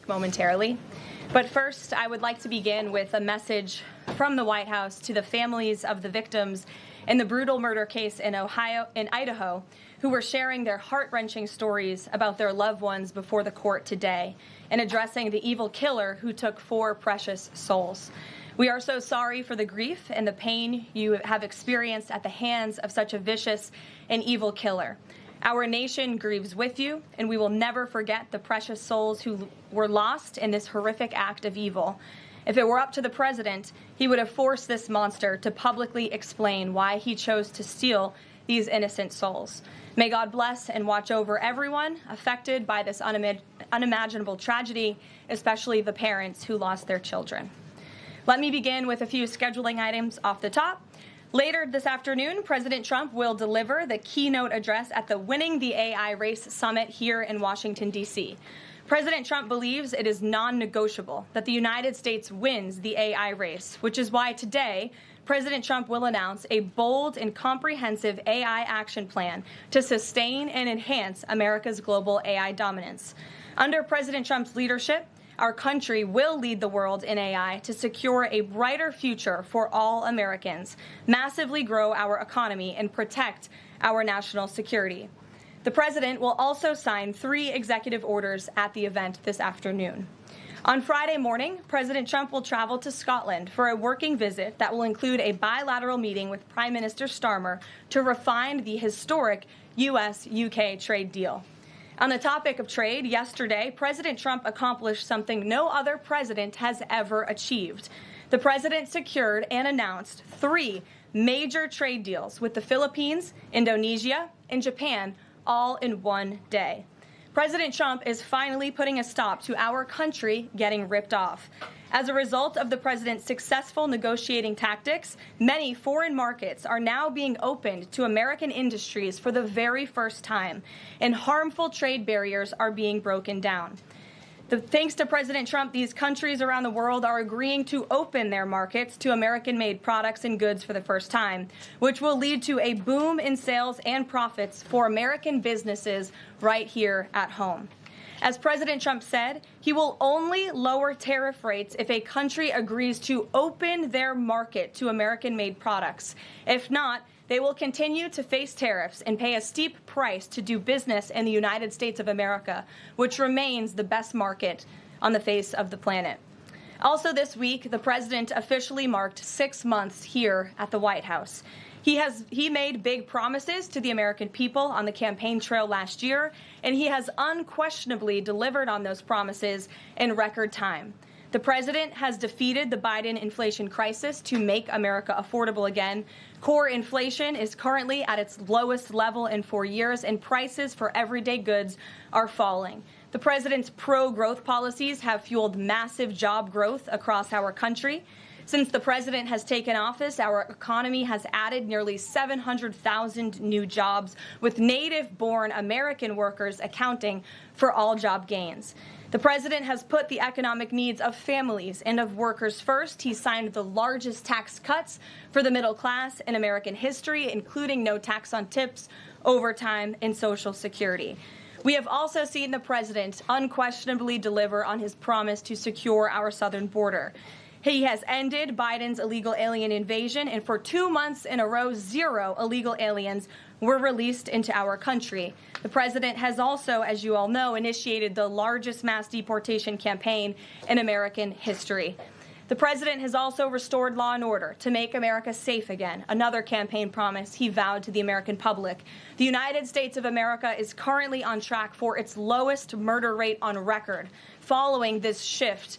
momentarily. But first, I would like to begin with a message from the White House to the families of the victims in the brutal murder case in Idaho, who were sharing their heart-wrenching stories about their loved ones before the court today and addressing the evil killer who took 4 precious souls. We are so sorry for the grief and the pain you have experienced at the hands of such a vicious and evil killer. Our nation grieves with you, and we will never forget the precious souls who were lost in this horrific act of evil. If it were up to the president, he would have forced this monster to publicly explain why he chose to steal these innocent souls. May God bless and watch over everyone affected by this unimaginable tragedy, especially the parents who lost their children. Let me begin with a few scheduling items off the top. Later this afternoon, President Trump will deliver the keynote address at the Winning the AI Race Summit here in Washington, D.C. President Trump believes it is non-negotiable that the United States wins the AI race, which is why today President Trump will announce a bold and comprehensive AI action plan to sustain and enhance America's global AI dominance. Under President Trump's leadership, our country will lead the world in AI to secure a brighter future for all Americans, massively grow our economy, and protect our national security. The president will also sign 3 executive orders at the event this afternoon. On Friday morning, President Trump will travel to Scotland for a working visit that will include a bilateral meeting with Prime Minister Starmer to refine the historic U.S.-UK trade deal. On the topic of trade, yesterday, President Trump accomplished something no other president has ever achieved. The president secured and announced 3 major trade deals with the Philippines, Indonesia, and Japan, all in one day. President Trump is finally putting a stop to our country getting ripped off. As a result of the president's successful negotiating tactics, many foreign markets are now being opened to American industries for the very first time, and harmful trade barriers are being broken down. Thanks to President Trump, these countries around the world are agreeing to open their markets to American-made products and goods for the first time, which will lead to a boom in sales and profits for American businesses right here at home. As President Trump said, he will only lower tariff rates if a country agrees to open their market to American-made products. If not, they will continue to face tariffs and pay a steep price to do business in the United States of America, which remains the best market on the face of the planet. Also this week, the president officially marked 6 months here at the White House. He made big promises to the American people on the campaign trail last year, and he has unquestionably delivered on those promises in record time. The president has defeated the Biden inflation crisis to make America affordable again. Core inflation is currently at its lowest level in 4 years, and prices for everyday goods are falling. The president's pro-growth policies have fueled massive job growth across our country. Since the president has taken office, our economy has added nearly 700,000 new jobs, with native-born American workers accounting for all job gains. The president has put the economic needs of families and of workers first. He signed the largest tax cuts for the middle class in American history, including no tax on tips, overtime, and Social Security. We have also seen the president unquestionably deliver on his promise to secure our southern border. He has ended Biden's illegal alien invasion, and for 2 months in a row, 0 illegal aliens were released into our country. The president has also, as you all know, initiated the largest mass deportation campaign in American history. The president has also restored law and order to make America safe again, another campaign promise he vowed to the American public. The United States of America is currently on track for its lowest murder rate on record, following this shift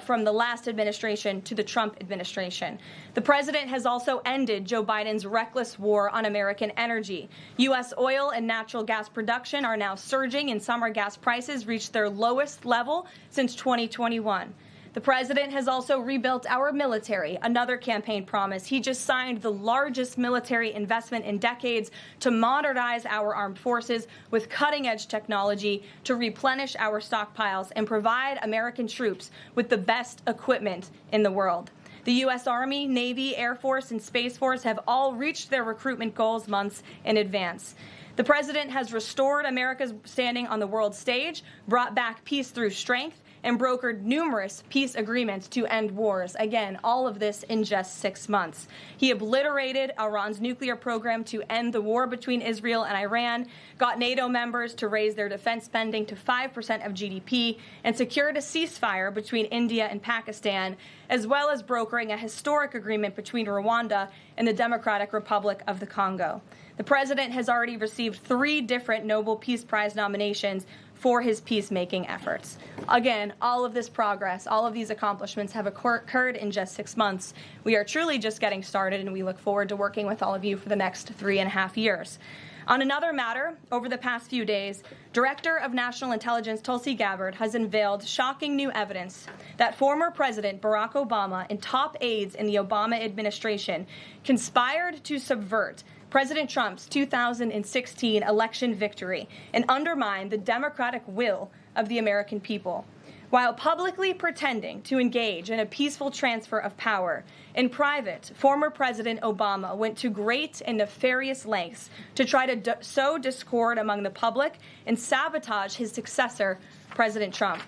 from the last administration to the Trump administration. The president has also ended Joe Biden's reckless war on American energy. U.S. oil and natural gas production are now surging, and summer gas prices reached their lowest level since 2021. The president has also rebuilt our military, another campaign promise. He just signed the largest military investment in decades to modernize our armed forces with cutting-edge technology to replenish our stockpiles and provide American troops with the best equipment in the world. The U.S. Army, Navy, Air Force, and Space Force have all reached their recruitment goals months in advance. The president has restored America's standing on the world stage, brought back peace through strength, and brokered numerous peace agreements to end wars. Again, all of this in just 6 months. He obliterated Iran's nuclear program to end the war between Israel and Iran, got NATO members to raise their defense spending to 5% of GDP, and secured a ceasefire between India and Pakistan, as well as brokering a historic agreement between Rwanda and the Democratic Republic of the Congo. The president has already received 3 different Nobel Peace Prize nominations for his peacemaking efforts. Again, all of this progress, all of these accomplishments have occurred in just 6 months. We are truly just getting started, and we look forward to working with all of you for the next 3.5 years. On another matter, over the past few days, Director of National Intelligence Tulsi Gabbard has unveiled shocking new evidence that former President Barack Obama and top aides in the Obama administration conspired to subvert President Trump's 2016 election victory and undermine the democratic will of the American people. While publicly pretending to engage in a peaceful transfer of power, in private, former President Obama went to great and nefarious lengths to try to sow discord among the public and sabotage his successor, President Trump.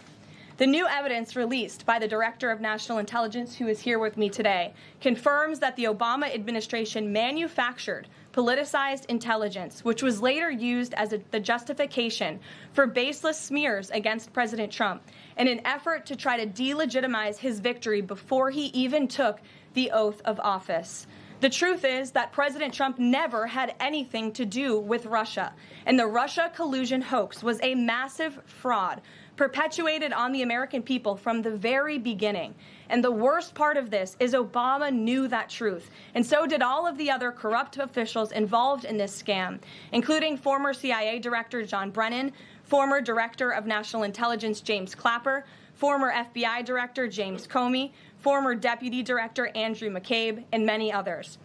The new evidence released by the Director of National Intelligence, who is here with me today, confirms that the Obama administration manufactured politicized intelligence, which was later used as the justification for baseless smears against President Trump in an effort to try to delegitimize his victory before he even took the oath of office. The truth is that President Trump never had anything to do with Russia, and the Russia collusion hoax was a massive fraud perpetuated on the American people from the very beginning. And the worst part of this is Obama knew that truth, and so did all of the other corrupt officials involved in this scam, including former CIA Director John Brennan, former Director of National Intelligence James Clapper, former FBI Director James Comey, former Deputy Director Andrew McCabe, and many others.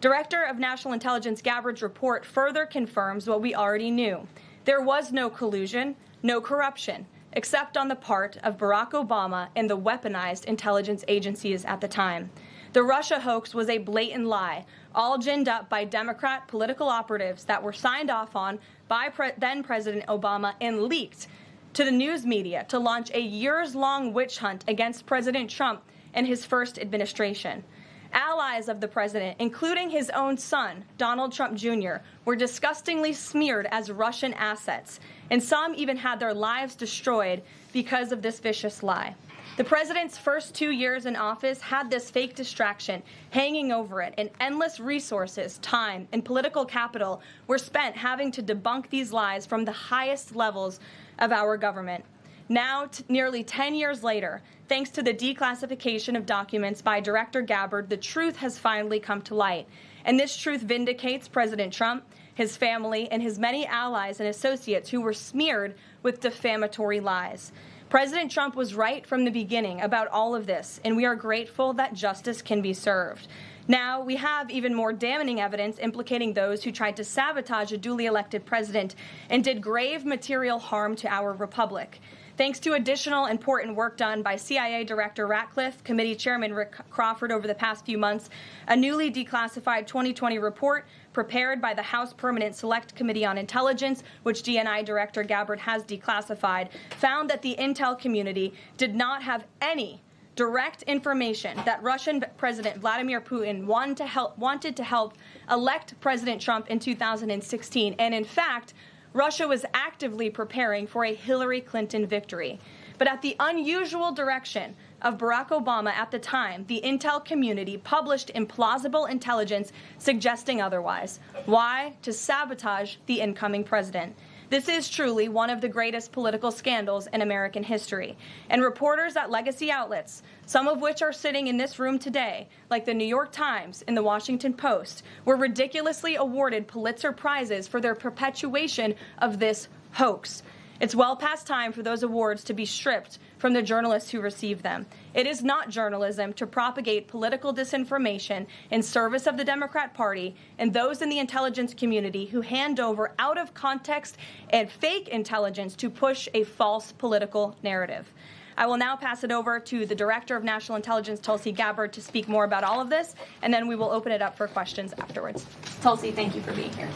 Director of National Intelligence Gabbard's report further confirms what we already knew. There was no collusion, no corruption, except on the part of Barack Obama and the weaponized intelligence agencies at the time. The Russia hoax was a blatant lie, all ginned up by Democrat political operatives that were signed off on by then President Obama and leaked to the news media to launch a years-long witch hunt against President Trump and his first administration. Allies of the president, including his own son, Donald Trump Jr., were disgustingly smeared as Russian assets, and some even had their lives destroyed because of this vicious lie. The president's first 2 years in office had this fake distraction hanging over it, and endless resources, time, and political capital were spent having to debunk these lies from the highest levels of our government. Now, nearly 10 years later, thanks to the declassification of documents by Director Gabbard, the truth has finally come to light. And this truth vindicates President Trump, his family, and his many allies and associates who were smeared with defamatory lies. President Trump was right from the beginning about all of this, and we are grateful that justice can be served. Now, we have even more damning evidence implicating those who tried to sabotage a duly elected president and did grave material harm to our republic. Thanks to additional important work done by CIA Director Ratcliffe, Committee Chairman Rick Crawford over the past few months, a newly declassified 2020 report prepared by the House Permanent Select Committee on Intelligence, which DNI Director Gabbard has declassified, found that the intel community did not have any direct information that Russian President Vladimir Putin wanted to help elect President Trump in 2016, and in fact, Russia was actively preparing for a Hillary Clinton victory. But at the unusual direction of Barack Obama at the time, the intel community published implausible intelligence suggesting otherwise. Why? To sabotage the incoming president. This is truly one of the greatest political scandals in American history. And reporters at legacy outlets, some of which are sitting in this room today, like the New York Times and the Washington Post, were ridiculously awarded Pulitzer Prizes for their perpetuation of this hoax. It's well past time for those awards to be stripped from the journalists who receive them. It is not journalism to propagate political disinformation in service of the Democrat Party and those in the intelligence community who hand over out of context and fake intelligence to push a false political narrative. I will now pass it over to the Director of National Intelligence, Tulsi Gabbard, to speak more about all of this, and then we will open it up for questions afterwards. Tulsi, thank you for being here.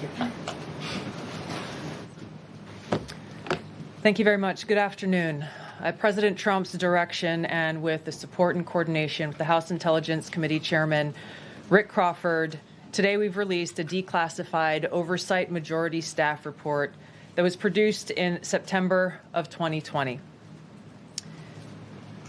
Thank you very much. Good afternoon. at President Trump's direction and with the support and coordination with the House Intelligence Committee Chairman Rick Crawford, today we've released a declassified Oversight Majority Staff report that was produced in September of 2020.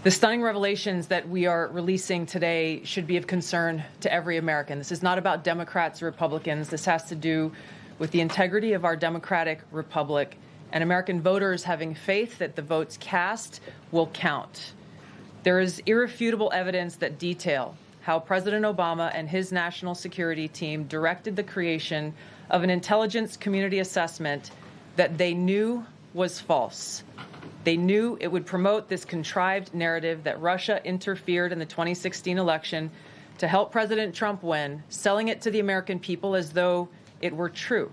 The stunning revelations that we are releasing today should be of concern to every American. This is not about Democrats or Republicans. This has to do with the integrity of our democratic republic and American voters having faith that the votes cast will count. There is irrefutable evidence that detail how President Obama and his national security team directed the creation of an intelligence community assessment that they knew was false. They knew it would promote this contrived narrative that Russia interfered in the 2016 election to help President Trump win, selling it to the American people as though it were true.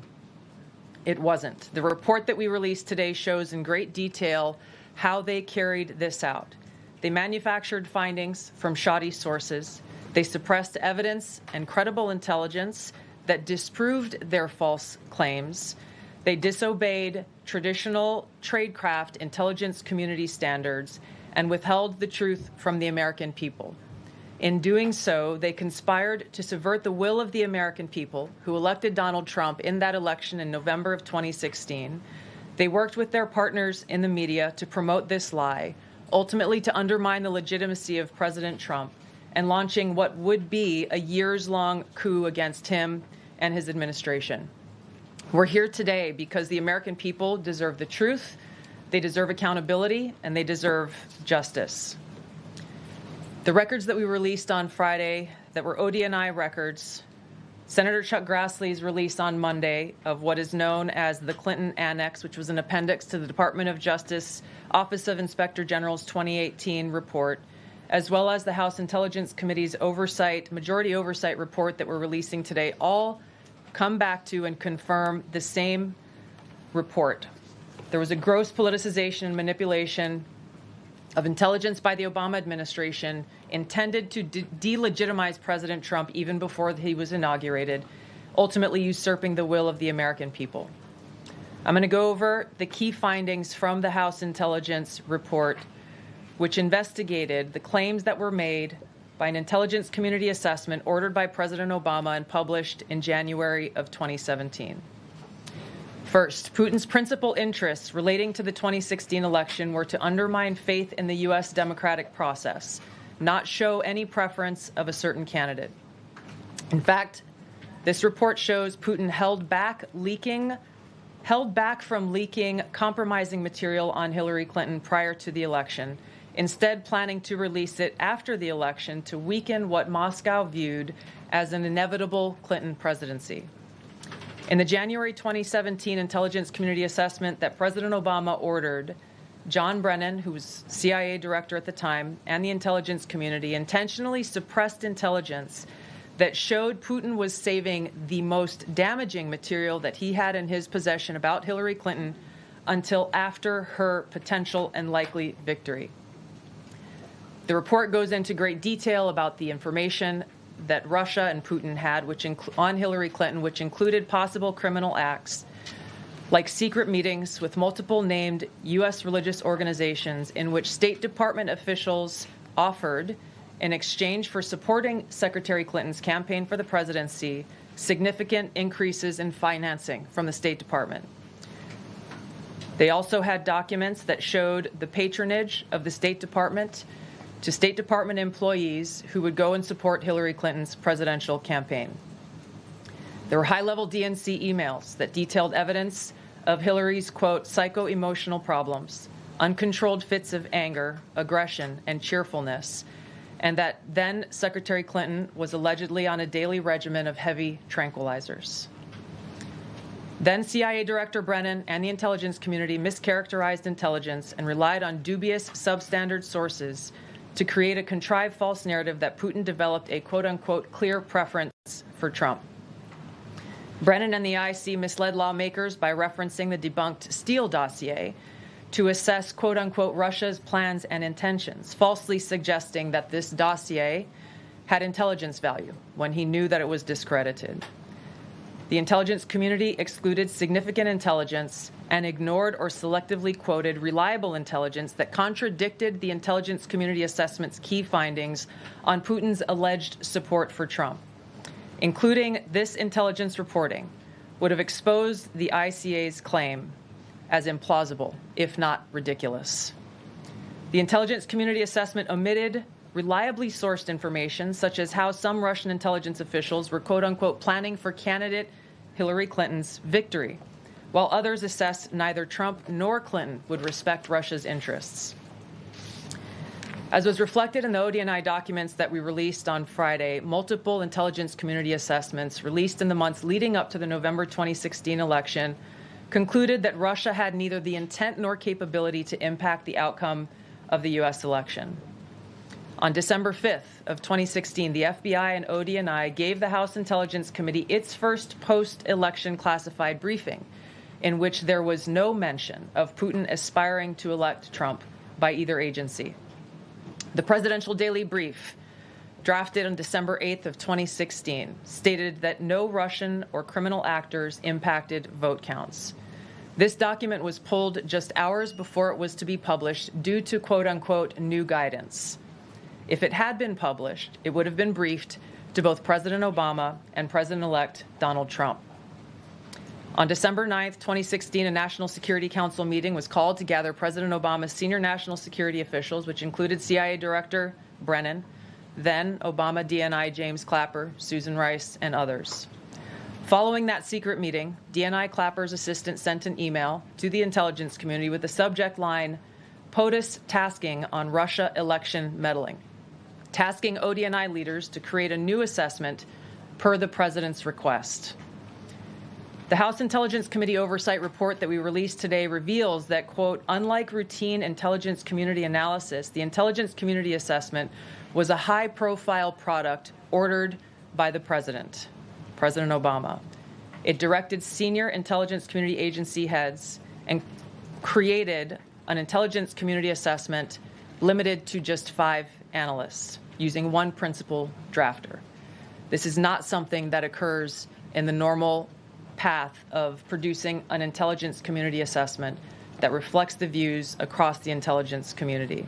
It wasn't. The report that we released today shows in great detail how they carried this out. They manufactured findings from shoddy sources. They suppressed evidence and credible intelligence that disproved their false claims. They disobeyed traditional tradecraft intelligence community standards and withheld the truth from the American people. In doing so, they conspired to subvert the will of the American people who elected Donald Trump in that election in November of 2016. They worked with their partners in the media to promote this lie, ultimately to undermine the legitimacy of President Trump and launching what would be a years-long coup against him and his administration. We're here today because the American people deserve the truth, they deserve accountability, and they deserve justice. The records that we released on Friday that were ODNI records, Senator Chuck Grassley's release on Monday of what is known as the Clinton Annex, which was an appendix to the Department of Justice Office of Inspector General's 2018 report, as well as the House Intelligence Committee's majority oversight report that we're releasing today, all come back to and confirm the same report. There was a gross politicization and manipulation of intelligence by the Obama administration intended to delegitimize President Trump even before he was inaugurated, ultimately usurping the will of the American people. I'm going to go over the key findings from the House Intelligence report, which investigated the claims that were made by an intelligence community assessment ordered by President Obama and published in January of 2017. First, Putin's principal interests relating to the 2016 election were to undermine faith in the U.S. democratic process, not show any preference of a certain candidate. In fact, this report shows Putin held back from leaking compromising material on Hillary Clinton prior to the election, instead planning to release it after the election to weaken what Moscow viewed as an inevitable Clinton presidency. In the January 2017 intelligence community assessment that President Obama ordered, John Brennan, who was CIA director at the time, and the intelligence community intentionally suppressed intelligence that showed Putin was saving the most damaging material that he had in his possession about Hillary Clinton until after her potential and likely victory. The report goes into great detail about the information that Russia and Putin had on Hillary Clinton, which included possible criminal acts like secret meetings with multiple named U.S. religious organizations in which State Department officials offered, in exchange for supporting Secretary Clinton's campaign for the presidency, significant increases in financing from the State Department. They also had documents that showed the patronage of the State Department to State Department employees who would go and support Hillary Clinton's presidential campaign. There were high-level DNC emails that detailed evidence of Hillary's, quote, psycho-emotional problems, uncontrolled fits of anger, aggression, and cheerfulness, and that then Secretary Clinton was allegedly on a daily regimen of heavy tranquilizers. Then CIA Director Brennan and the intelligence community mischaracterized intelligence and relied on dubious substandard sources to create a contrived false narrative that Putin developed a quote-unquote clear preference for Trump. Brennan and the IC misled lawmakers by referencing the debunked Steele dossier to assess quote-unquote Russia's plans and intentions, falsely suggesting that this dossier had intelligence value when he knew that it was discredited. The intelligence community excluded significant intelligence and ignored or selectively quoted reliable intelligence that contradicted the intelligence community assessment's key findings on Putin's alleged support for Trump. Including this intelligence reporting would have exposed the ICA's claim as implausible, if not ridiculous. The intelligence community assessment omitted reliably sourced information, such as how some Russian intelligence officials were, quote unquote, planning for candidate Hillary Clinton's victory, while others assessed neither Trump nor Clinton would respect Russia's interests. As was reflected in the ODNI documents that we released on Friday, multiple intelligence community assessments released in the months leading up to the November 2016 election concluded that Russia had neither the intent nor capability to impact the outcome of the U.S. election. On December 5th of 2016, the FBI and ODNI gave the House Intelligence Committee its first post-election classified briefing, in which there was no mention of Putin aspiring to elect Trump by either agency. The Presidential Daily Brief, drafted on December 8th of 2016, stated that no Russian or criminal actors impacted vote counts. This document was pulled just hours before it was to be published due to, quote unquote, new guidance. If it had been published, it would have been briefed to both President Obama and President-elect Donald Trump. On December 9th, 2016, a National Security Council meeting was called to gather President Obama's senior national security officials, which included CIA Director Brennan, then Obama DNI James Clapper, Susan Rice, and others. Following that secret meeting, DNI Clapper's assistant sent an email to the intelligence community with the subject line, POTUS tasking on Russia election meddling, tasking ODNI leaders to create a new assessment per the president's request. The House Intelligence Committee Oversight Report that we released today reveals that, quote, unlike routine intelligence community analysis, the intelligence community assessment was a high-profile product ordered by the president, President Obama. It directed senior intelligence community agency heads and created an intelligence community assessment limited to just 5 analysts using one principal drafter. This is not something that occurs in the normal path of producing an intelligence community assessment that reflects the views across the intelligence community.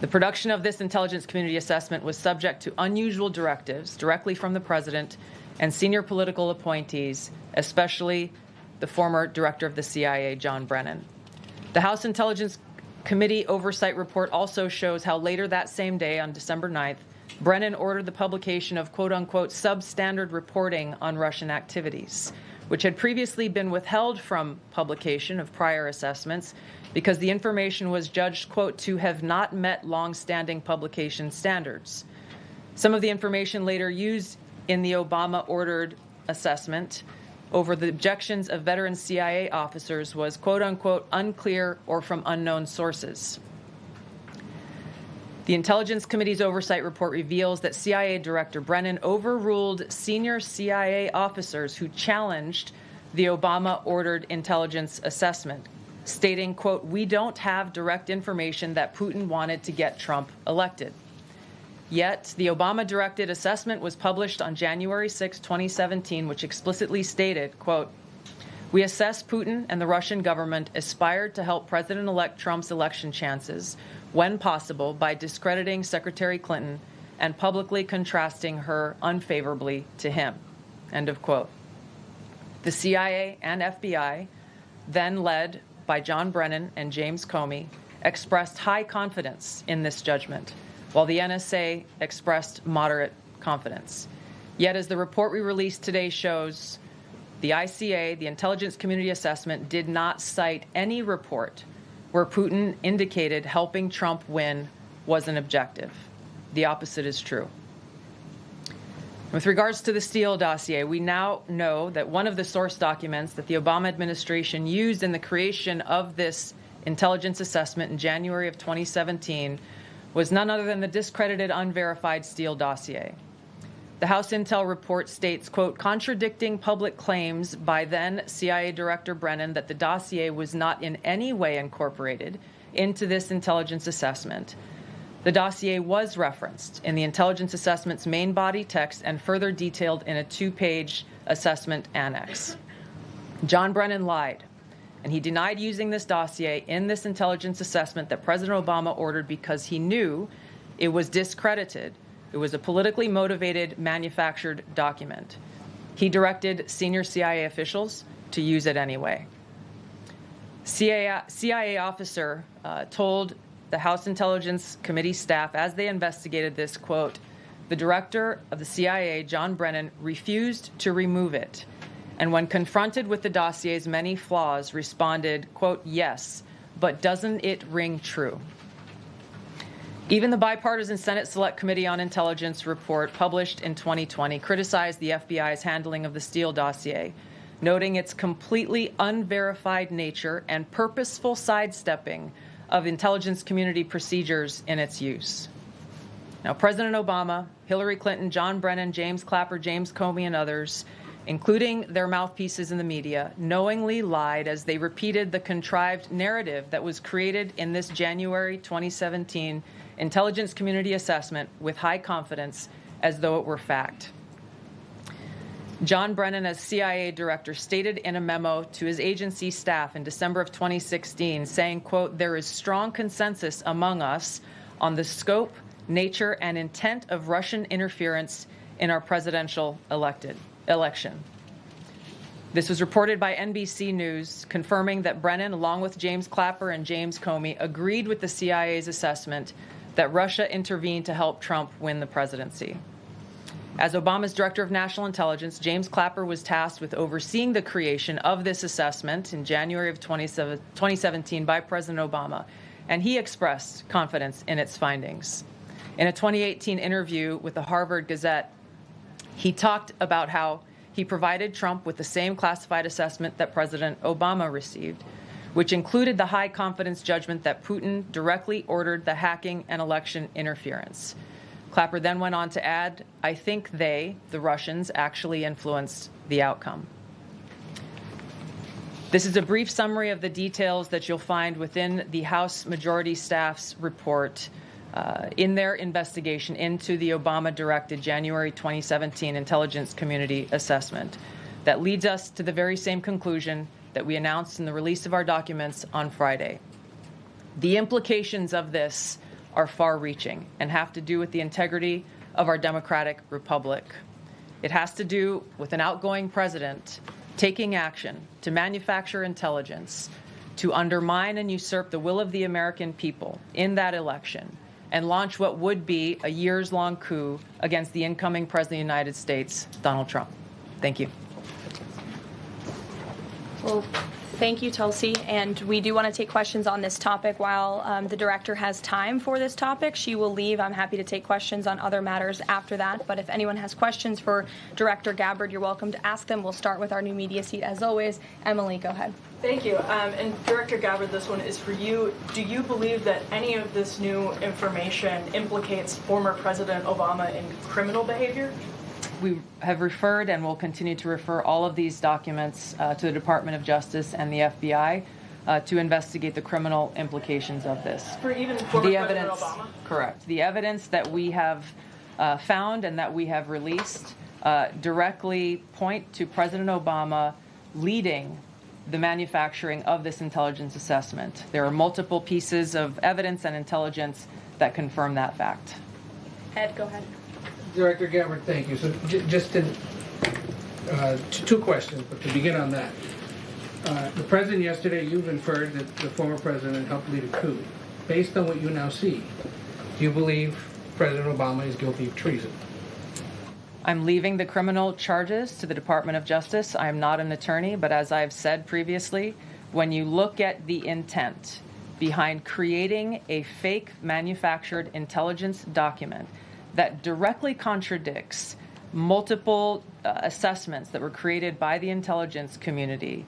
The production of this intelligence community assessment was subject to unusual directives directly from the president and senior political appointees, especially the former director of the CIA, John Brennan. The House Intelligence Committee Oversight Report also shows how later that same day, on December 9th, Brennan ordered the publication of, quote unquote, substandard reporting on Russian activities, which had previously been withheld from publication of prior assessments because the information was judged, quote, to have not met long-standing publication standards. Some of the information later used in the Obama-ordered assessment over the objections of veteran CIA officers was, quote unquote, unclear or from unknown sources. The Intelligence Committee's oversight report reveals that CIA Director Brennan overruled senior CIA officers who challenged the Obama-ordered intelligence assessment, stating, quote, we don't have direct information that Putin wanted to get Trump elected. Yet, the Obama-directed assessment was published on January 6, 2017, which explicitly stated, quote, we assess Putin and the Russian government aspired to help President-elect Trump's election chances when possible by discrediting Secretary Clinton and publicly contrasting her unfavorably to him, end of quote. The CIA and FBI, then led by John Brennan and James Comey, expressed high confidence in this judgment, while the NSA expressed moderate confidence. Yet, as the report we released today shows, the ICA, the Intelligence Community Assessment, did not cite any report where Putin indicated helping Trump win was an objective. The opposite is true. With regards to the Steele dossier, we now know that one of the source documents that the Obama administration used in the creation of this intelligence assessment in January of 2017 was none other than the discredited, unverified Steele dossier. The House Intel report states, quote, contradicting public claims by then CIA Director Brennan that the dossier was not in any way incorporated into this intelligence assessment. The dossier was referenced in the intelligence assessment's main body text and further detailed in a 2-page Assessment Annex. John Brennan lied, and he denied using this dossier in this intelligence assessment that President Obama ordered because he knew it was discredited. It was a politically motivated, manufactured document. He directed senior CIA officials to use it anyway. CIA officer told the House Intelligence Committee staff as they investigated this, quote, "The director of the CIA, John Brennan, refused to remove it, and when confronted with the dossier's many flaws, responded, quote, 'Yes, but doesn't it ring true?'" Even the bipartisan Senate Select Committee on Intelligence report published in 2020 criticized the FBI's handling of the Steele dossier, noting its completely unverified nature and purposeful sidestepping of intelligence community procedures in its use. Now, President Obama, Hillary Clinton, John Brennan, James Clapper, James Comey, and others, including their mouthpieces in the media, knowingly lied as they repeated the contrived narrative that was created in this January 2017 intelligence community assessment with high confidence as though it were fact. John Brennan, as CIA director, stated in a memo to his agency staff in December of 2016, saying, quote, "There is strong consensus among us on the scope, nature, and intent of Russian interference in our presidential election." This was reported by NBC News, confirming that Brennan, along with James Clapper and James Comey, agreed with the CIA's assessment that Russia intervened to help Trump win the presidency. As Obama's director of national intelligence, James Clapper was tasked with overseeing the creation of this assessment in January of 2017 by President Obama, and he expressed confidence in its findings. In a 2018 interview with the Harvard Gazette, he talked about how he provided Trump with the same classified assessment that President Obama received, which included the high confidence judgment that Putin directly ordered the hacking and election interference. Clapper then went on to add, "I think they, the Russians, actually influenced the outcome." This is a brief summary of the details that you'll find within the House Majority Staff's report in their investigation into the Obama-directed January 2017 Intelligence Community Assessment that leads us to the very same conclusion that we announced in the release of our documents on Friday. The implications of this are far-reaching and have to do with the integrity of our democratic republic. It has to do with an outgoing president taking action to manufacture intelligence to undermine and usurp the will of the American people in that election and launch what would be a years-long coup against the incoming President of the United States, Donald Trump. Thank you. Well, thank you, Tulsi. And we do want to take questions on this topic while the director has time for this topic. She will leave. I'm happy to take questions on other matters after that. But if anyone has questions for Director Gabbard, you're welcome to ask them. We'll start with our new media seat, as always. Emily, go ahead. Thank you. And Director Gabbard, this one is for you. Do you believe that any of this new information implicates former President Obama in criminal behavior? We have referred and will continue to refer all of these documents to the Department of Justice and the FBI to investigate the criminal implications of this. For even former President Obama? Correct. The evidence that we have found and that we have released directly point to President Obama leading the manufacturing of this intelligence assessment. There are multiple pieces of evidence and intelligence that confirm that fact. Ed, go ahead. Director Gabbard, thank you. So just two questions, but to begin on that. The President yesterday, you've inferred that the former President helped lead a coup. Based on what you now see, do you believe President Obama is guilty of treason? I'm leaving the criminal charges to the Department of Justice. I am not an attorney, but as I've said previously, when you look at the intent behind creating a fake manufactured intelligence document that directly contradicts multiple assessments that were created by the intelligence community,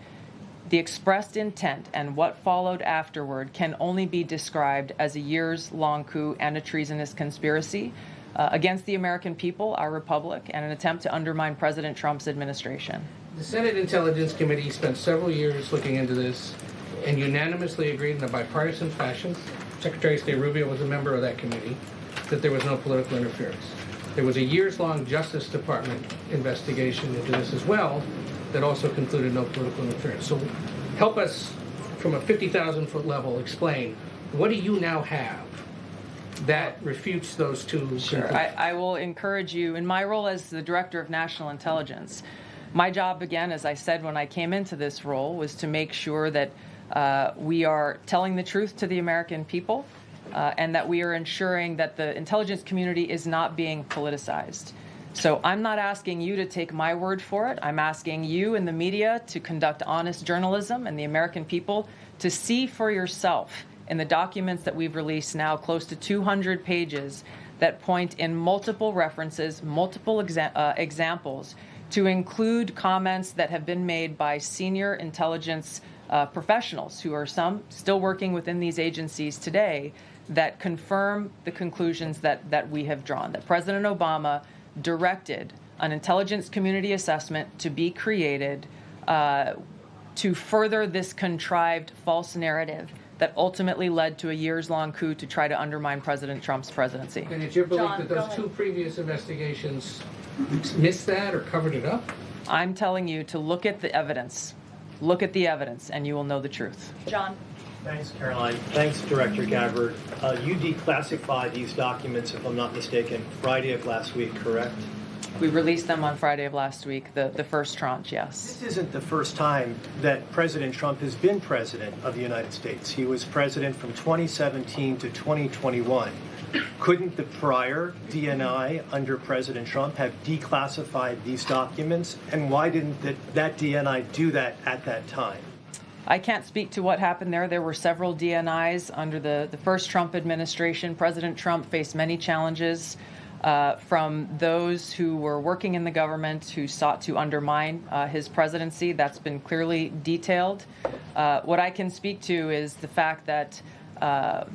the expressed intent and what followed afterward can only be described as a years-long coup and a treasonous conspiracy against the American people, our republic, and an attempt to undermine President Trump's administration. The Senate Intelligence Committee spent several years looking into this and unanimously agreed in a bipartisan fashion, Secretary of State Rubio was a member of that committee, that there was no political interference. There was a years-long Justice Department investigation into this as well that also concluded no political interference. So help us, from a 50,000-foot level, explain, what do you now have that refutes those two? Sure. I will encourage you, in my role as the Director of National Intelligence, my job, again, as I said when I came into this role, was to make sure that we are telling the truth to the American people and that we are ensuring that the intelligence community is not being politicized. So I'm not asking you to take my word for it. I'm asking you and the media to conduct honest journalism and the American people to see for yourself in the documents that we've released now, close to 200 pages, that point in multiple references, multiple examples, to include comments that have been made by senior intelligence professionals, who are some still working within these agencies today, that confirm the conclusions that we have drawn, that President Obama directed an intelligence community assessment to be created to further this contrived false narrative that ultimately led to a years-long coup to try to undermine President Trump's presidency. And it's your belief John, that go those ahead. two previous investigations missed that or covered it up? I'm telling you to look at the evidence. Look at the evidence, and you will know the truth. John. Thanks, Karoline. Thanks, Director Gabbard. You declassified these documents, if I'm not mistaken, Friday of last week, correct? We released them on Friday of last week, the first tranche, yes. This isn't the first time that President Trump has been president of the United States. He was president from 2017 to 2021. Couldn't the prior DNI under President Trump have declassified these documents? And why didn't that DNI do that at that time? I can't speak to what happened there. There were several DNIs under the first Trump administration. President Trump faced many challenges from those who were working in the government who sought to undermine his presidency. That's been clearly detailed. What I can speak to is the fact that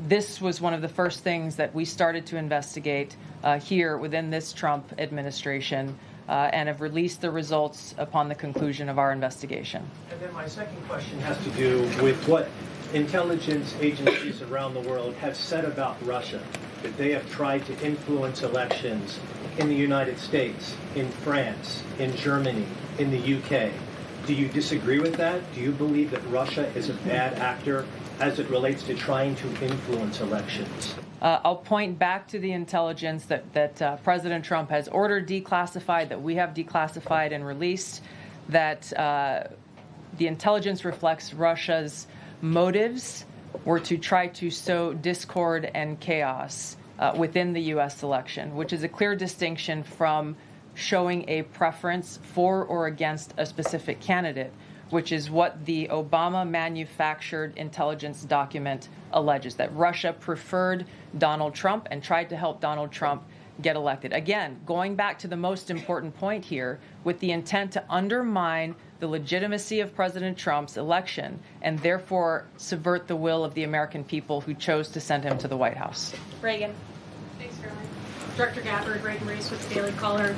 this was one of the first things that we started to investigate here within this Trump administration and have released the results upon the conclusion of our investigation. And then my second question has to do with what intelligence agencies around the world have said about Russia, that they have tried to influence elections in the United States, in France, in Germany, in the UK. Do you disagree with that? Do you believe that Russia is a bad actor as it relates to trying to influence elections? I'll point back to the intelligence that President Trump has ordered declassified, that we have declassified and released, that the intelligence reflects Russia's motives were to try to sow discord and chaos within the U.S. election, which is a clear distinction from showing a preference for or against a specific candidate, which is what the Obama manufactured intelligence document alleges, that Russia preferred Donald Trump and tried to help Donald Trump get elected. Again, going back to the most important point here, with the intent to undermine the legitimacy of President Trump's election and therefore subvert the will of the American people who chose to send him to the White House. Reagan. Thanks, Caroline. Director Gabbard, Reagan Reese with the Daily Caller.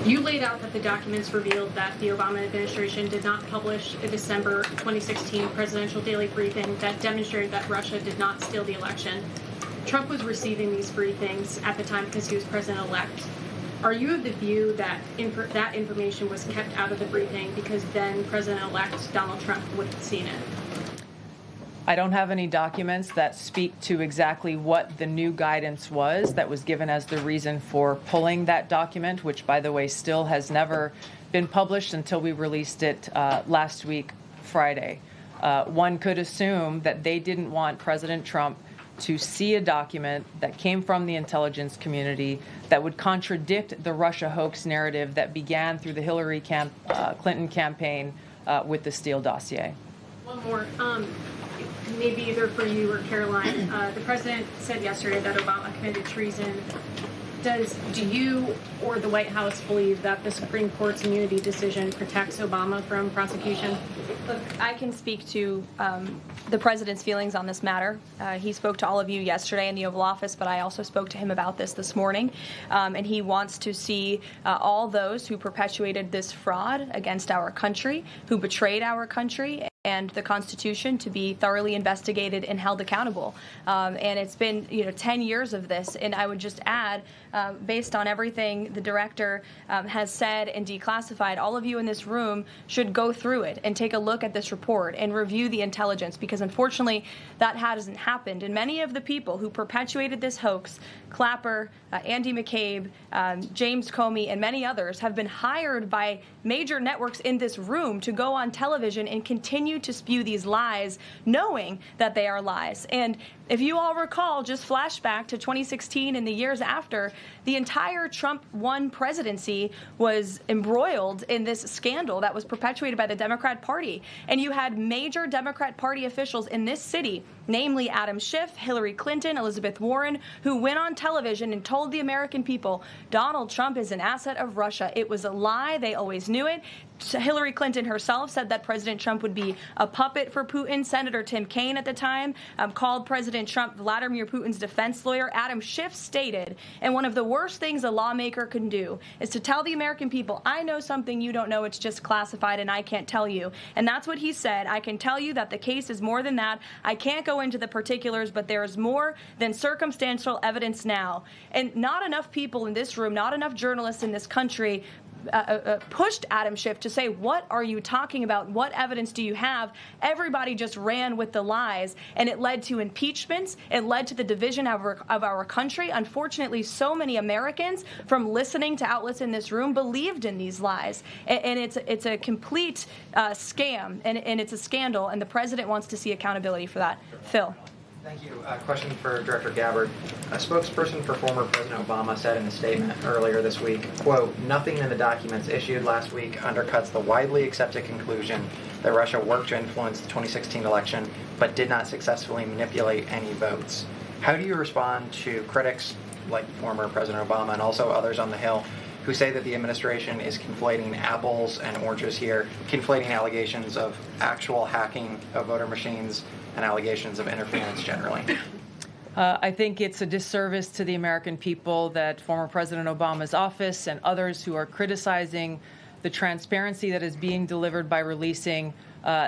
You laid out that the documents revealed that the Obama administration did not publish a December 2016 presidential daily briefing that demonstrated that Russia did not steal the election. Trump was receiving these briefings at the time because he was president-elect. Are you of the view that that information was kept out of the briefing because then President-elect Donald Trump would have seen it? I don't have any documents that speak to exactly what the new guidance was that was given as the reason for pulling that document, which, by the way, still has never been published until we released it last week, Friday. One could assume that they didn't want President Trump to see a document that came from the intelligence community that would contradict the Russia hoax narrative that began through the Hillary Clinton campaign with the Steele dossier. One more. Maybe either for you or Caroline. The president said yesterday that Obama committed treason. Do you or the White House believe that the Supreme Court's immunity decision protects Obama from prosecution? Look, I can speak to the president's feelings on this matter. He spoke to all of you yesterday in the Oval Office, but I also spoke to him about this morning. And he wants to see all those who perpetuated this fraud against our country, who betrayed our country, and the Constitution to be thoroughly investigated and held accountable. And it's been 10 years of this. And I would just add, based on everything the director has said and declassified, all of you in this room should go through it and take a look at this report and review the intelligence, because unfortunately that hasn't happened. And many of the people who perpetuated this hoax, Clapper, Andy McCabe, James Comey, and many others, have been hired by major networks in this room to go on television and continue to spew these lies, knowing that they are lies. And if you all recall, just flashback to 2016 and the years after, the entire Trump 1 presidency was embroiled in this scandal that was perpetuated by the Democrat Party. And you had major Democrat Party officials in this city, namely Adam Schiff, Hillary Clinton, Elizabeth Warren, who went on television and told the American people Donald Trump is an asset of Russia. It was a lie. They always knew it. Hillary Clinton herself said that President Trump would be a puppet for Putin. Senator Tim Kaine at the time called President Trump Vladimir Putin's defense lawyer. Adam Schiff stated, and one of the worst things a lawmaker can do is to tell the American people, I know something you don't know, it's just classified and I can't tell you. And that's what he said. I can tell you that the case is more than that. I can't go into the particulars, but there is more than circumstantial evidence now. And not enough people in this room, not enough journalists in this country pushed Adam Schiff to say, what are you talking about? What evidence do you have? Everybody just ran with the lies, and it led to impeachments. It led to the division of our country. Unfortunately, so many Americans, from listening to outlets in this room, believed in these lies. And it's a complete scam, and it's a scandal, and the president wants to see accountability for that. Phil. Thank you. Question for Director Gabbard. A spokesperson for former President Obama said in a statement earlier this week, quote, nothing in the documents issued last week undercuts the widely accepted conclusion that Russia worked to influence the 2016 election but did not successfully manipulate any votes. How do you respond to critics like former President Obama and also others on the Hill who say that the administration is conflating apples and oranges here, conflating allegations of actual hacking of voter machines and allegations of interference generally? I think it's a disservice to the American people that former President Obama's office and others who are criticizing the transparency that is being delivered by releasing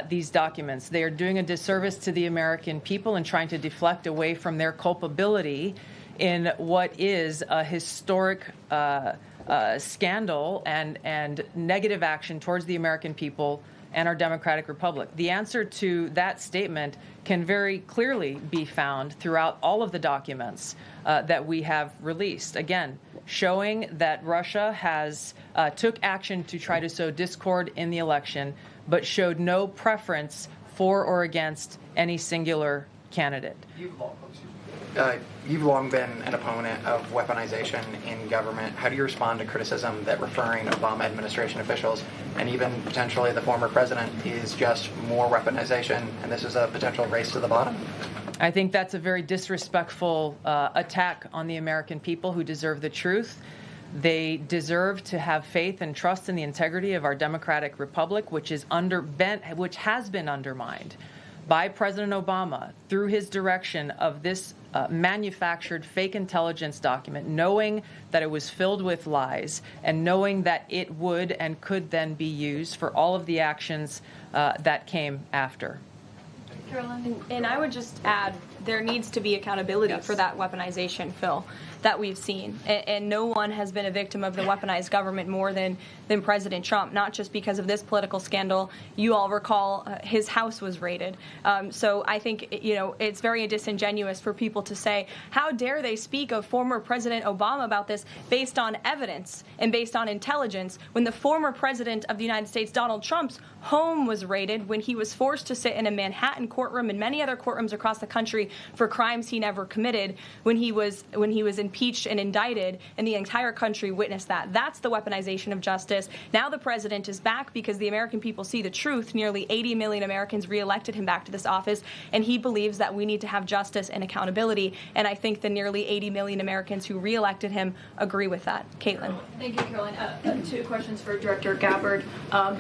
these documents. They are doing a disservice to the American people and trying to deflect away from their culpability in what is a historic scandal and negative action towards the American people and our democratic republic. The answer to that statement can very clearly be found throughout all of the documents that we have released. Again, showing that Russia has took action to try to sow discord in the election, but showed no preference for or against any singular candidate. You've long been an opponent of weaponization in government. How do you respond to criticism that referring Obama administration officials and even potentially the former president is just more weaponization and this is a potential race to the bottom? I think that's a very disrespectful attack on the American people who deserve the truth. They deserve to have faith and trust in the integrity of our democratic republic, which has been undermined by President Obama through his direction of this manufactured fake intelligence document, knowing that it was filled with lies and knowing that it would and could then be used for all of the actions that came after. Karoline. And I would just add, there needs to be accountability for that weaponization, Phil, that we've seen. And no one has been a victim of the weaponized government more than President Trump, not just because of this political scandal. You all recall his house was raided. So I think, it's very disingenuous for people to say, how dare they speak of former President Obama about this based on evidence and based on intelligence when the former president of the United States, Donald Trump's home was raided, when he was forced to sit in a Manhattan courtroom and many other courtrooms across the country for crimes he never committed, when he was impeached and indicted, and the entire country witnessed that. That's the weaponization of justice. Now the president is back because the American people see the truth. Nearly 80 million Americans reelected him back to this office, and he believes that we need to have justice and accountability. And I think the nearly 80 million Americans who reelected him agree with that. Caitlin. Thank you, Caroline. Two questions for Director Gabbard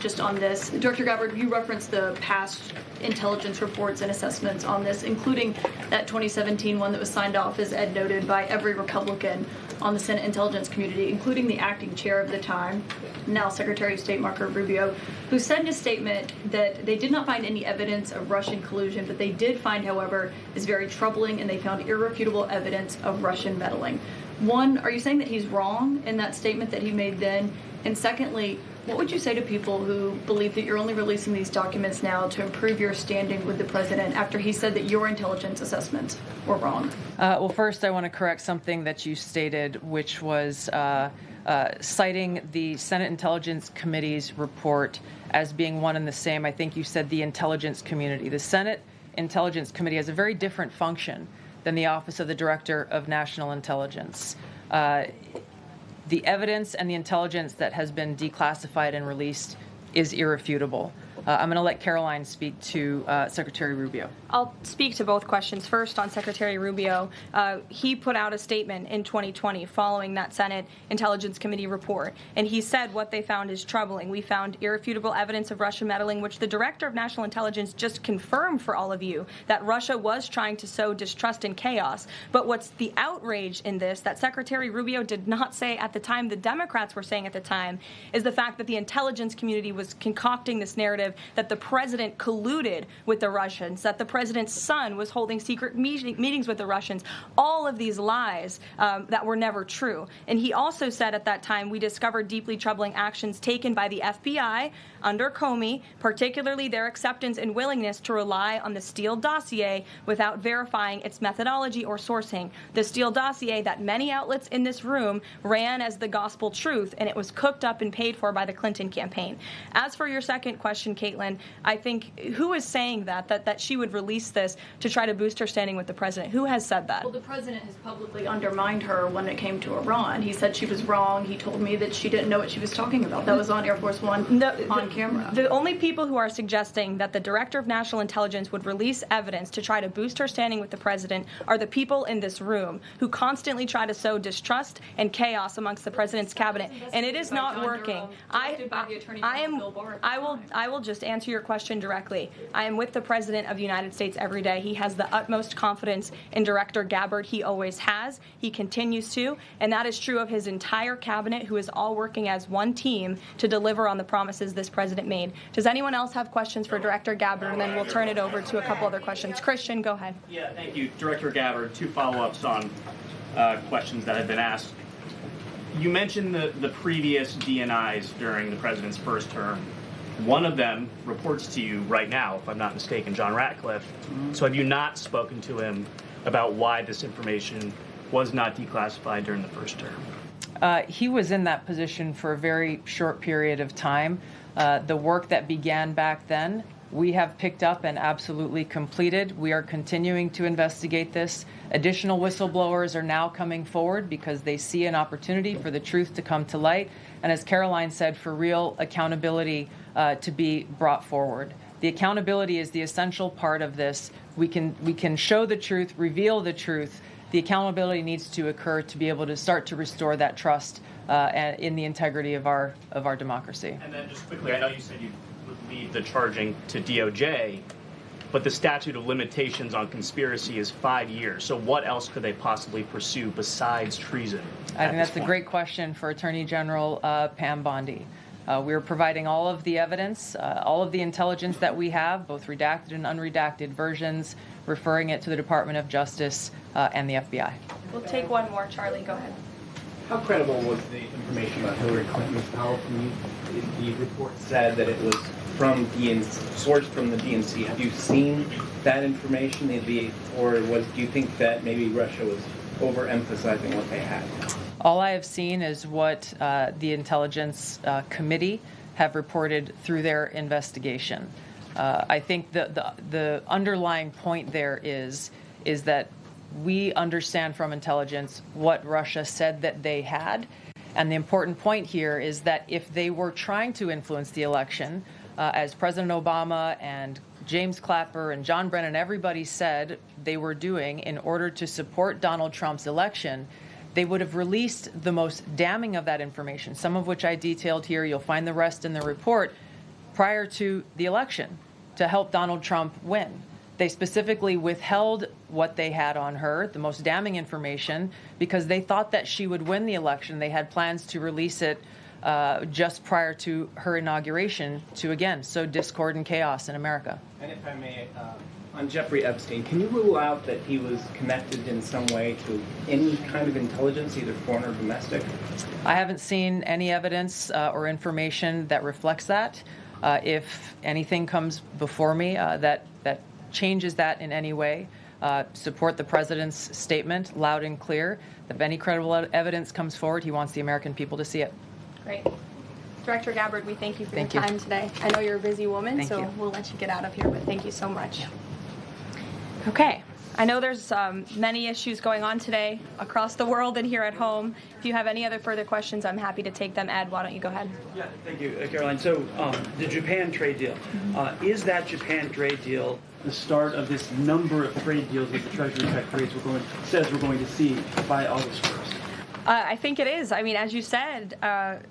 just on this. Director Gabbard, you referenced the past intelligence reports and assessments on this, including that 2017 one that was signed off, as Ed noted, by every Republican on the Senate Intelligence Committee, including the acting chair of the time, now Secretary of State Marco Rubio, who said in a statement that they did not find any evidence of Russian collusion, but they did find, however, is very troubling, and they found irrefutable evidence of Russian meddling. One, are you saying that he's wrong in that statement that he made then? And secondly, what would you say to people who believe that you're only releasing these documents now to improve your standing with the president after he said that your intelligence assessments were wrong? Well, first, I want to correct something that you stated, which was citing the Senate Intelligence Committee's report as being one and the same. I think you said the intelligence community. The Senate Intelligence Committee has a very different function than the Office of the Director of National Intelligence. The evidence and the intelligence that has been declassified and released is irrefutable. I'm going to let Karoline speak to Secretary Rubio. I'll speak to both questions. First, on Secretary Rubio, he put out a statement in 2020 following that Senate Intelligence Committee report, and he said what they found is troubling. We found irrefutable evidence of Russian meddling, which the Director of National Intelligence just confirmed for all of you, that Russia was trying to sow distrust and chaos. But what's the outrage in this that Secretary Rubio did not say at the time, the Democrats were saying at the time, is the fact that the intelligence community was concocting this narrative that the president colluded with the Russians, that the president's son was holding secret meetings with the Russians, all of these lies that were never true. And he also said at that time, we discovered deeply troubling actions taken by the FBI under Comey, particularly their acceptance and willingness to rely on the Steele dossier without verifying its methodology or sourcing. The Steele dossier that many outlets in this room ran as the gospel truth, and it was cooked up and paid for by the Clinton campaign. As for your second question, Caitlin, I think who is saying that she would release this to try to boost her standing with the president? Who has said that? Well, the president has publicly undermined her when it came to Iran. He said she was wrong. He told me that she didn't know what she was talking about. That was on Air Force One on camera. The only people who are suggesting that the Director of National Intelligence would release evidence to try to boost her standing with the president are the people in this room who constantly try to sow distrust and chaos amongst the president's cabinet, and it is not working. I will just answer your question directly. I am with the President of the United States every day. He has the utmost confidence in Director Gabbard. He always has. He continues to, and that is true of his entire cabinet, who is all working as one team to deliver on the promises this president made. Does anyone else have questions for Director Gabbard? And then we'll turn it over to a couple other questions. Christian, go ahead. Yeah, thank you. Director Gabbard, two follow-ups on questions that have been asked. You mentioned the previous DNIs during the president's first term. One of them reports to you right now, if I'm not mistaken, John Ratcliffe. So have you not spoken to him about why this information was not declassified during the first term? He was in that position for a very short period of time. The work that began back then, we have picked up and absolutely completed. We are continuing to investigate this. Additional whistleblowers are now coming forward because they see an opportunity for the truth to come to light. And as Karoline said, for real accountability to be brought forward. The accountability is the essential part of this. We can show the truth, reveal the truth. The accountability needs to occur to be able to start to restore that trust in the integrity of our democracy. And then just quickly, I know you said you would leave the charging to DOJ, but the statute of limitations on conspiracy is 5 years. So what else could they possibly pursue besides treason? I think that's a great question for Attorney General Pam Bondi. We are providing all of the evidence, all of the intelligence that we have, both redacted and unredacted versions, referring it to the Department of Justice and the FBI. We'll take one more. Charlie, go ahead. How credible was the information about Hillary Clinton's power from you? The report said that it was from sourced from the DNC. Have you seen that information? Or do you think that maybe Russia was overemphasizing what they had? All I have seen is what the Intelligence Committee have reported through their investigation. I think the underlying point there is that we understand from intelligence what Russia said that they had. And the important point here is that if they were trying to influence the election, as President Obama and James Clapper and John Brennan, everybody said they were doing in order to support Donald Trump's election, they would have released the most damning of that information, some of which I detailed here. You'll find the rest in the report prior to the election to help Donald Trump win. They specifically withheld what they had on her, the most damning information, because they thought that she would win the election. They had plans to release it just prior to her inauguration to, again, sow discord and chaos in America. And if I may, on Jeffrey Epstein, can you rule out that he was connected in some way to any kind of intelligence, either foreign or domestic? I haven't seen any evidence or information that reflects that. If anything comes before me that changes that in any way, support the president's statement loud and clear. If any credible evidence comes forward, he wants the American people to see it. Great. Director Gabbard, we thank you for Thank your you. time today. I know you're a busy woman, Thank so you. we'll let you get out of here, but thank you so much. Okay. I know there's many issues going on today across the world and here at home. If you have any other further questions, I'm happy to take them. Ed, why don't you go ahead? Yeah, thank you, Karoline. So the Japan trade deal, is that Japan trade deal the start of this number of trade deals that the Treasury Secretary says we're going to see by August 1st? I think it is. I mean, as you said,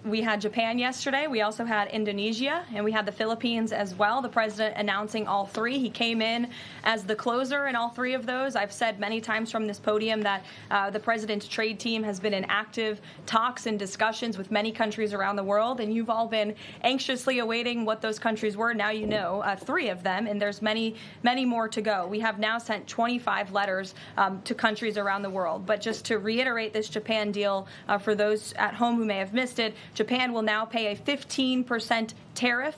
we had Japan yesterday. We also had Indonesia, and we had the Philippines as well. The president announcing all three. He came in as the closer in all three of those. I've said many times from this podium that the president's trade team has been in active talks and discussions with many countries around the world, and you've all been anxiously awaiting what those countries were. Now you know three of them, and there's many, many more to go. We have now sent 25 letters to countries around the world. But just to reiterate this Japan deal, for those at home who may have missed it, Japan will now pay a 15% tariff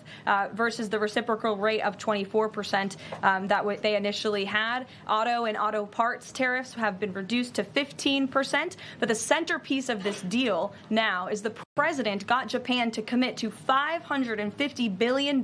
versus the reciprocal rate of 24% that they initially had. Auto and auto parts tariffs have been reduced to 15%. But the centerpiece of this deal now is the president got Japan to commit to $550 billion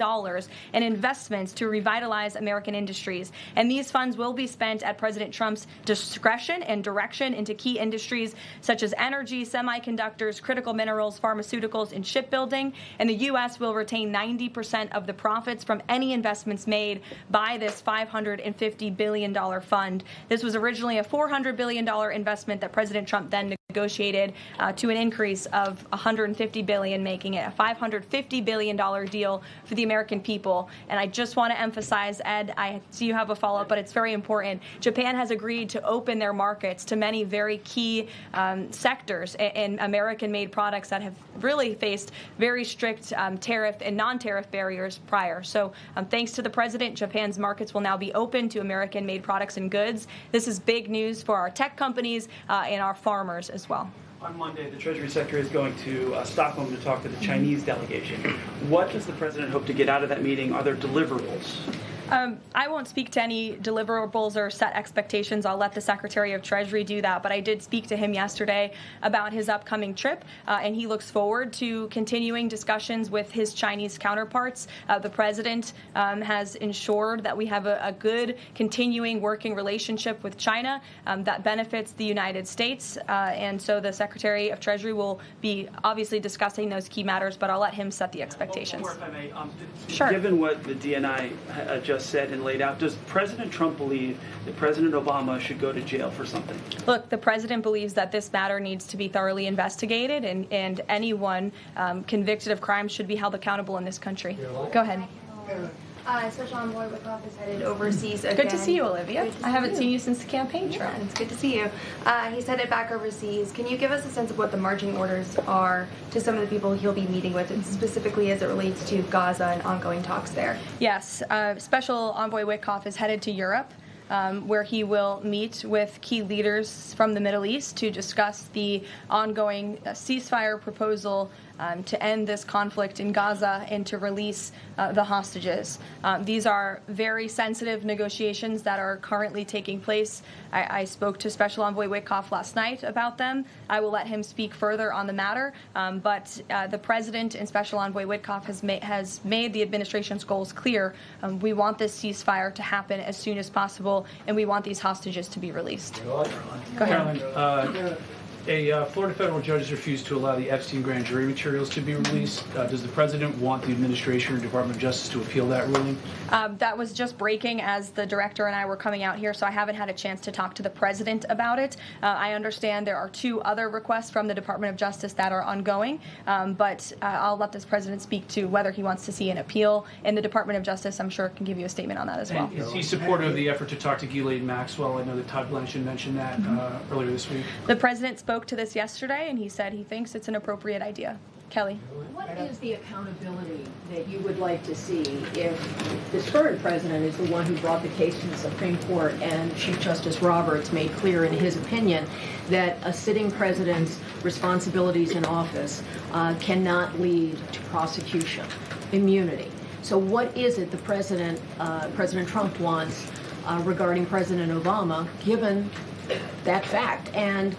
in investments to revitalize American industries. And these funds will be spent at President Trump's discretion and direction into key industries such as energy, semiconductors, critical minerals, pharmaceuticals, and shipbuilding. And the U.S. will retain 90% of the profits from any investments made by this $550 billion fund. This was originally a $400 billion investment that President Trump then negotiated to an increase of $150 billion, making it a $550 billion deal for the American people. And I just want to emphasize, Ed, I see you have a follow-up, but it's very important. Japan has agreed to open their markets to many very key sectors in American-made products that have really faced very strict tariff and non-tariff barriers prior. So thanks to the president, Japan's markets will now be open to American-made products and goods. This is big news for our tech companies and our farmers as well. On Monday, the Treasury Secretary is going to Stockholm to talk to the Chinese delegation. What does the president hope to get out of that meeting? Are there deliverables? I won't speak to any deliverables or set expectations. I'll let the Secretary of Treasury do that. But I did speak to him yesterday about his upcoming trip, and he looks forward to continuing discussions with his Chinese counterparts. The president has ensured that we have a good continuing working relationship with China that benefits the United States. And so the Secretary of Treasury will be obviously discussing those key matters, but I'll let him set the expectations. One more, if I may. Sure. Given what the DNI just said and laid out, does President Trump believe that President Obama should go to jail for something? Look, the president believes that this matter needs to be thoroughly investigated, and anyone convicted of crime should be held accountable in this country. Go ahead. Special Envoy Wickoff is headed overseas again. Good to see you, Olivia. I haven't seen you since the campaign trail. Yeah, it's good to see you. He's headed back overseas. Can you give us a sense of what the marching orders are to some of the people he'll be meeting with, and specifically as it relates to Gaza and ongoing talks there? Yes. Special Envoy Wickoff is headed to Europe, where he will meet with key leaders from the Middle East to discuss the ongoing ceasefire proposal to end this conflict in Gaza and to release the hostages. These are very sensitive negotiations that are currently taking place. I spoke to Special Envoy Wickoff last night about them. I will let him speak further on the matter, but the President and Special Envoy Wickoff has made the administration's goals clear. We want this ceasefire to happen as soon as possible, and we want these hostages to be released. Go ahead. A Florida federal judge has refused to allow the Epstein grand jury materials to be released. Does the president want the administration or Department of Justice to appeal that ruling? That was just breaking as the director and I were coming out here, so I haven't had a chance to talk to the president about it. I understand there are 2 other requests from the Department of Justice that are ongoing, but I'll let this president speak to whether he wants to see an appeal. And the Department of Justice, I'm sure, can give you a statement on that as well. And is he supportive of the effort to talk to Ghislaine Maxwell? I know that Todd Blanchard mentioned that earlier this week. The president spoke to this yesterday, and he said he thinks it's an appropriate idea. Kelly. What is the accountability that you would like to see if this current president is the one who brought the case to the Supreme Court and Chief Justice Roberts made clear in his opinion that a sitting president's responsibilities in office cannot lead to prosecution, immunity? So what is it the President Trump wants regarding President Obama, given that fact? And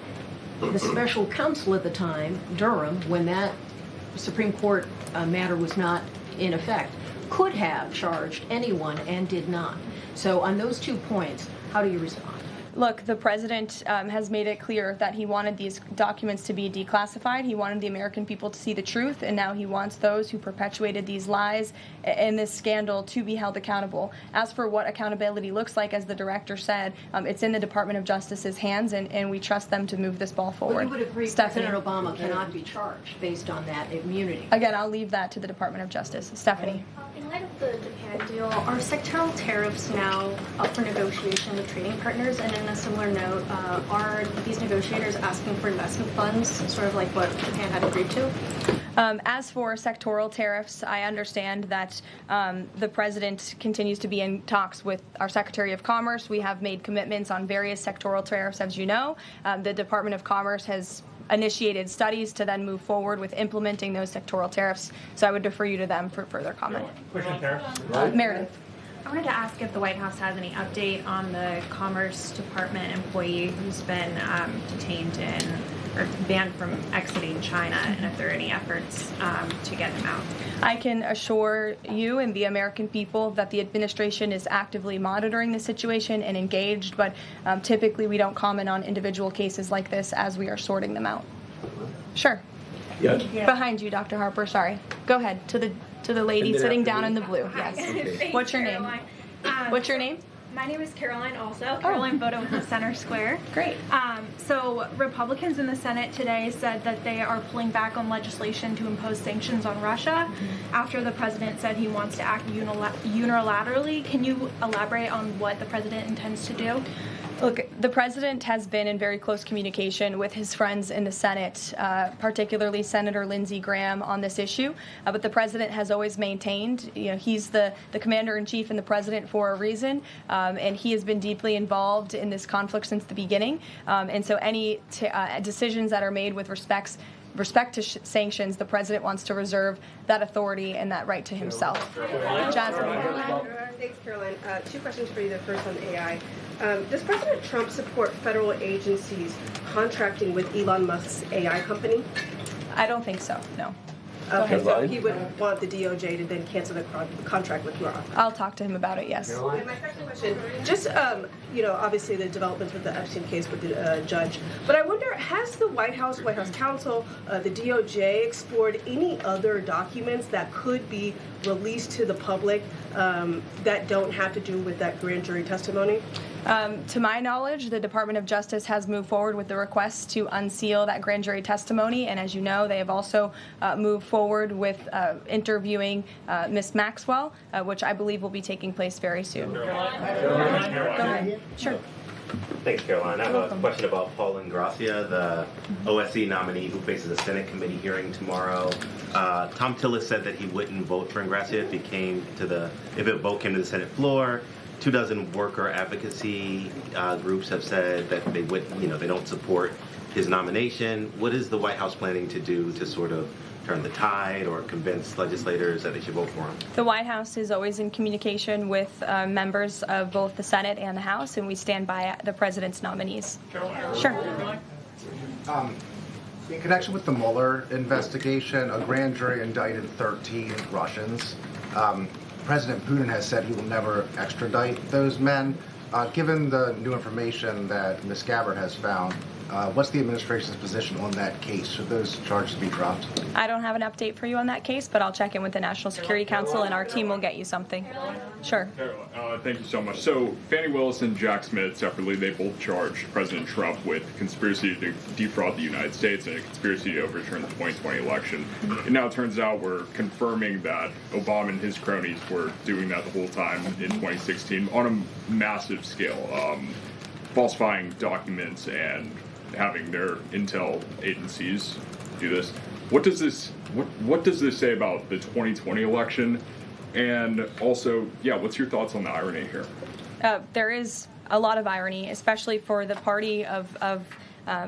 the special counsel at the time, Durham, when that Supreme Court matter was not in effect, could have charged anyone and did not. So on those 2 points, how do you respond? Look, the president has made it clear that he wanted these documents to be declassified. He wanted the American people to see the truth, and now he wants those who perpetuated these lies and this scandal to be held accountable. As for what accountability looks like, as the director said, it's in the Department of Justice's hands, and we trust them to move this ball forward. But you would agree President Obama cannot be charged based on that immunity? Again, I'll leave that to the Department of Justice. Stephanie. In light of the Japan deal, are sectoral tariffs now up for negotiation with trading partners? And in a similar note, are these negotiators asking for investment funds, sort of like what Japan had agreed to? As for sectoral tariffs, I understand that the president continues to be in talks with our Secretary of Commerce. We have made commitments on various sectoral tariffs, as you know. The Department of Commerce has initiated studies to then move forward with implementing those sectoral tariffs. So I would defer you to them for further comment. Meredith. I wanted to ask if the White House has any update on the Commerce Department employee who's been detained or banned from exiting China, and if there are any efforts to get him out. I can assure you and the American people that the administration is actively monitoring the situation and engaged, but typically we don't comment on individual cases like this as we are sorting them out. Sure. Yeah. Behind you, Dr. Harper. Sorry. Go ahead to the lady sitting down in the blue. Yes. Okay. What's your name? What's your name? My name is Karoline also. Caroline Boda with the Center Square. Great. So Republicans in the Senate today said that they are pulling back on legislation to impose sanctions on Russia after the president said he wants to act unilaterally. Can you elaborate on what the president intends to do? Look, the president has been in very close communication with his friends in the Senate, particularly Senator Lindsey Graham, on this issue. But the president has always maintained, he's the commander-in-chief and the president for a reason, and he has been deeply involved in this conflict since the beginning. And so any decisions that are made with respect to sanctions, the president wants to reserve that authority and that right to himself. Jasmine. Thanks, Caroline. 2 questions for you. The first on AI. Does President Trump support federal agencies contracting with Elon Musk's AI company? I don't think so, no. Okay, so he would want the DOJ to then cancel the contract with Roth. I'll talk to him about it, yes. And my second question, just, obviously the developments with the Epstein case with the judge, but I wonder, has the White House counsel, the DOJ explored any other documents that could be released to the public that don't have to do with that grand jury testimony? To my knowledge, the Department of Justice has moved forward with the request to unseal that grand jury testimony, and as you know, they have also moved forward with interviewing Ms. Maxwell, which I believe will be taking place very soon. Go ahead. Sure. Thanks, Caroline. I have a question about Paul Ingrassia, the OSC nominee who faces a Senate committee hearing tomorrow. Tom Tillis said that he wouldn't vote for Ingrassia if a vote came to the Senate floor. 24 worker advocacy groups have said that they don't support his nomination. What is the White House planning to do to sort of turn the tide or convince legislators that they should vote for him? The White House is always in communication with members of both the Senate and the House, and we stand by the president's nominees. Sure. In connection with the Mueller investigation, a grand jury indicted 13 Russians. President Putin has said he will never extradite those men. Given the new information that Ms. Gabbard has found, What's the administration's position on that case? Should those charges be dropped? I don't have an update for you on that case, but I'll check in with the National Security Council, and our team will get you something. Sure. Thank you so much. So Fannie Willis and Jack Smith separately, they both charged President Trump with conspiracy to defraud the United States and a conspiracy to overturn the 2020 election. And now it turns out we're confirming that Obama and his cronies were doing that the whole time in 2016 on a massive scale, falsifying documents and having their intel agencies do this. What does this say about the 2020 election? And also, what's your thoughts on the irony here? There is a lot of irony, especially for the party of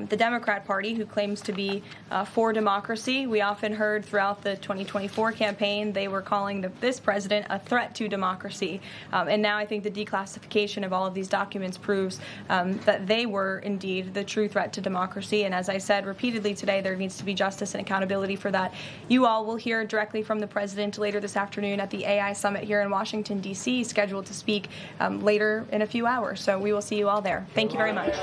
the Democrat Party, who claims to be for democracy. We often heard throughout the 2024 campaign they were calling this president a threat to democracy. And now I think the declassification of all of these documents proves that they were indeed the true threat to democracy. And as I said repeatedly today, there needs to be justice and accountability for that. You all will hear directly from the president later this afternoon at the AI Summit here in Washington, D.C., scheduled to speak later in a few hours. So we will see you all there. Thank you very much.